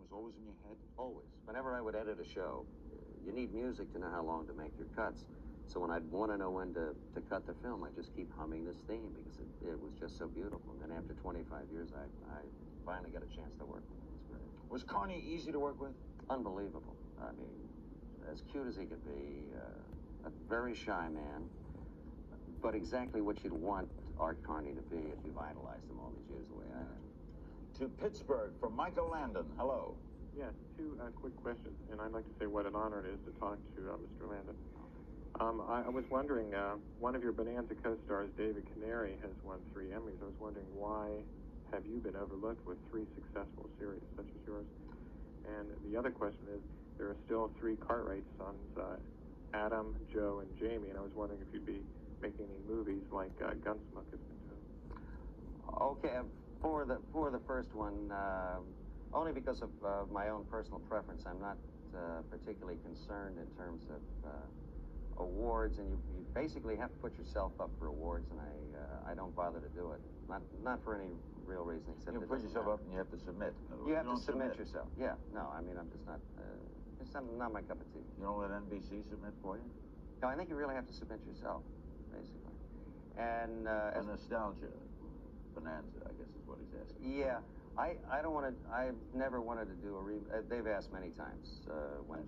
was always in your head? Always. Whenever I would edit a show, you need music to know how long to make your cuts. So when I'd want to know when to cut the film, I just keep humming this theme because it was just so beautiful. And then after 25 years, I finally got a chance to work with him. It was great. Was Carney easy to work with? Unbelievable. I mean, as cute as he could be, a very shy man, but exactly what you'd want Art Carney to be if you idolized him all these years the way I have. To Pittsburgh from Michael Landon. Hello. Yes, two quick questions, and I'd like to say what an honor it is to talk to Mr. Landon. I was wondering, one of your Bonanza co-stars, David Canary, has won 3 Emmys. I was wondering, why have you been overlooked with 3 successful series such as yours? And the other question is, there are still 3 Cartwright sons, Adam, Joe, and Jamie, and I was wondering if you'd be making any movies like Gunsmoke has been doing. Okay, for the first one, only because of my own personal preference, I'm not particularly concerned in terms of awards, and you basically have to put yourself up for awards, and I don't bother to do it. Not for any real reason except you put yourself up and you have to submit. You have to submit yourself. Yeah. No, I mean, I'm just not. It's not my cup of tea. You don't let NBC submit for you? No, I think you really have to submit yourself, basically. And a nostalgia bonanza, I guess, is what he's asking. Yeah. I don't want to. I've never wanted to do a they've asked many times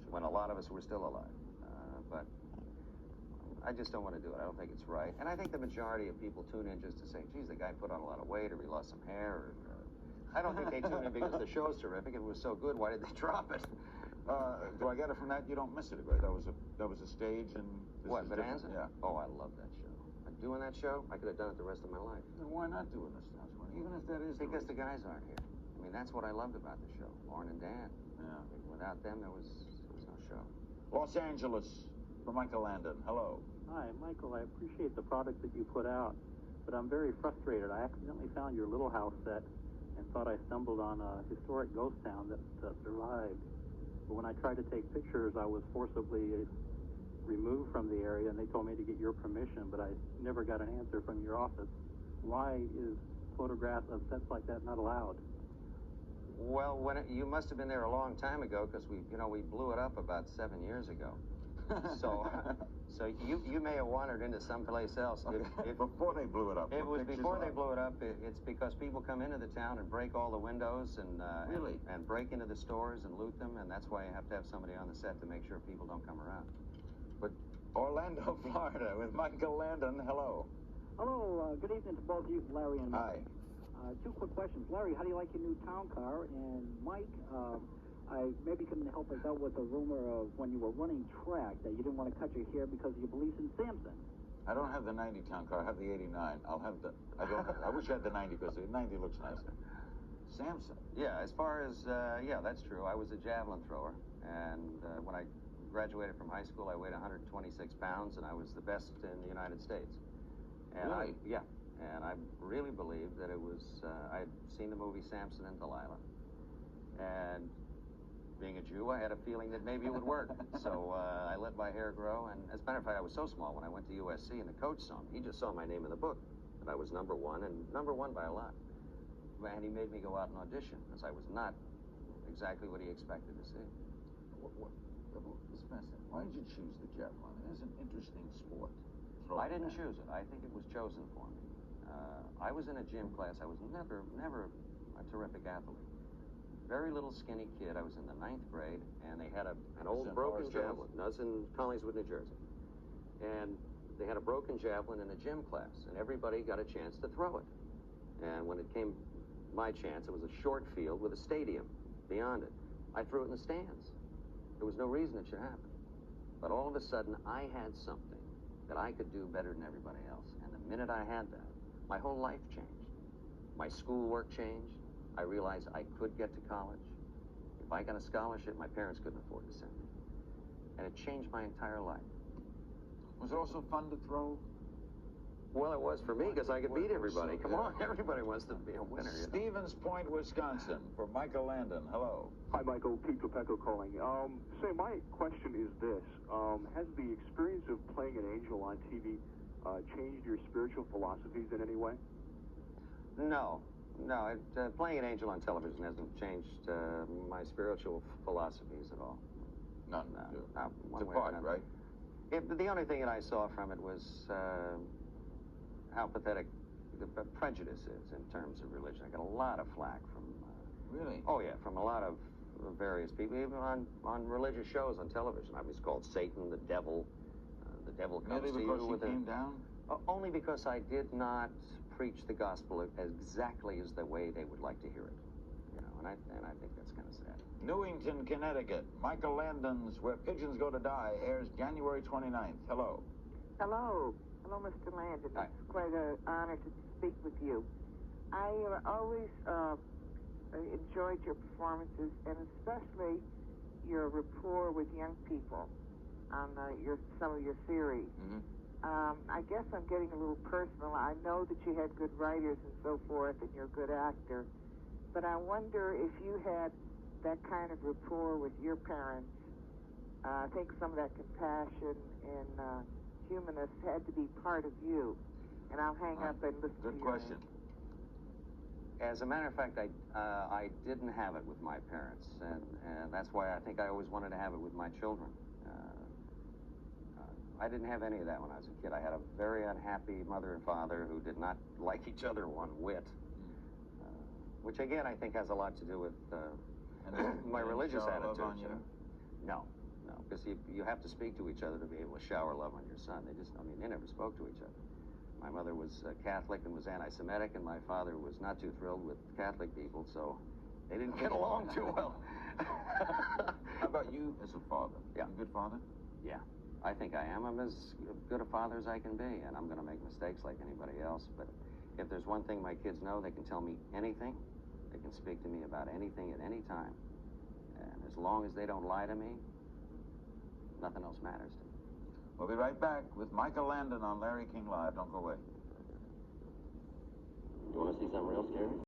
when a lot of us were still alive, but I just don't want to do it. I don't think it's right. And I think the majority of people tune in just to say, geez, the guy put on a lot of weight, or he lost some hair, or I don't think they tune in because the show's terrific. If it was so good, why did they drop it? Do I get it from that? You don't miss it, right? That was a stage, and what, Bonanza? Yeah. Oh, I love that show. Doing that show, I could have done it the rest of my life. Then why not do a nostalgia one? Even if that is because the guys aren't here. I mean, that's what I loved about the show. Lauren and Dan. Yeah. Without them, there was no show. Los Angeles, for Michael Landon. Hello. Hi, Michael. I appreciate the product that you put out, but I'm very frustrated. I accidentally found your Little House set and thought I stumbled on a historic ghost town that survived. But when I tried to take pictures, I was forcibly removed from the area, and they told me to get your permission, but I never got an answer from your office. Why is photographs of sets like that not allowed? Well, you must have been there a long time ago, because we blew it up about 7 years ago. So you may have wandered into someplace else. Before they blew it up. It was before they blew it up. It's because people come into the town and break all the windows and really? and break into the stores and loot them, and that's why you have to have somebody on the set to make sure people don't come around. But Orlando, Florida, with Michael Landon. Hello. Hello. Good evening to both you, Larry and Mike. Hi. 2 quick questions. Larry, how do you like your new town car? And Mike, I maybe couldn't help us out with a rumor of when you were running track that you didn't want to cut your hair because of your beliefs in Samson. I don't have the 90 town car. I have the 89. I'll have the... I wish I had the 90 because the 90 looks nicer. Samson. Yeah, as far as... yeah, that's true. I was a javelin thrower. And when I graduated from high school, I weighed 126 pounds, and I was the best in the United States. And really? Yeah. And I really believed that it was... I had seen the movie Samson and Delilah. And being a Jew, I had a feeling that maybe it would work. So I let my hair grow, and as a matter of fact, I was so small when I went to USC, and the coach saw me. He just saw my name in the book, and I was #1, and #1 by a lot. And he made me go out and audition, because I was not exactly what he expected to see. Why did you choose the javelin? It is an interesting sport. I didn't choose it. I think it was chosen for me. I was in a gym class. I was never a terrific athlete. Very little skinny kid. I was in the 9th grade, and they had an old broken javelin. No, it's in Collingswood, New Jersey. And they had a broken javelin in a gym class, and everybody got a chance to throw it. And when it came my chance, it was a short field with a stadium beyond it. I threw it in the stands. There was no reason it should happen. But all of a sudden, I had something that I could do better than everybody else. And the minute I had that, my whole life changed. My schoolwork changed. I realized I could get to college. If I got a scholarship, my parents couldn't afford to send me. And it changed my entire life. Was it also fun to throw? Well, it was for me, because I could beat everybody. Come on, everybody wants to be a winner. Stevens Point, Wisconsin, for Michael Landon. Hello. Hi, Michael. Pete Capecco calling. Say, my question is this. Has the experience of playing an angel on TV changed your spiritual philosophies in any way? No. No, playing an angel on television hasn't changed my spiritual philosophies at all. None. No, It's not one a way or part, another. right? The only thing that I saw from it was how pathetic the prejudice is in terms of religion. I got a lot of flack from... Really? Oh, yeah, from a lot of various people, even on religious shows on television. I was called Satan, the devil comes Really, to you because with he came down? Only because I did not preach the gospel exactly as the way they would like to hear it. You know, and I think that's kind of sad. Newington, Connecticut. Michael Landon's Where Pigeons Go to Die airs January 29th. Hello. Hello. Hello, Mr. Landon. Hi. It's quite an honor to speak with you. I always enjoyed your performances, and especially your rapport with young people on some of your series. Mm-hmm. I guess I'm getting a little personal. I know that you had good writers and so forth, and you're a good actor, but I wonder if you had that kind of rapport with your parents. I think some of that compassion and humanness had to be part of you. And I'll hang up and listen to you. Good question. As a matter of fact, I didn't have it with my parents, and that's why I think I always wanted to have it with my children. I didn't have any of that when I was a kid. I had a very unhappy mother and father who did not like each other one whit, which again I think has a lot to do with my religious attitude. Love on you? No, because you have to speak to each other to be able to shower love on your son. They never spoke to each other. My mother was Catholic and was anti-Semitic, and my father was not too thrilled with Catholic people, so they didn't get along too well. How about you as a father? Yeah. You a good father? Yeah, I think I am. I'm as good a father as I can be, and I'm going to make mistakes like anybody else, but if there's one thing my kids know, they can tell me anything. They can speak to me about anything at any time. And as long as they don't lie to me, nothing else matters to me. We'll be right back with Michael Landon on Larry King Live. Don't go away. You want to see something real scary?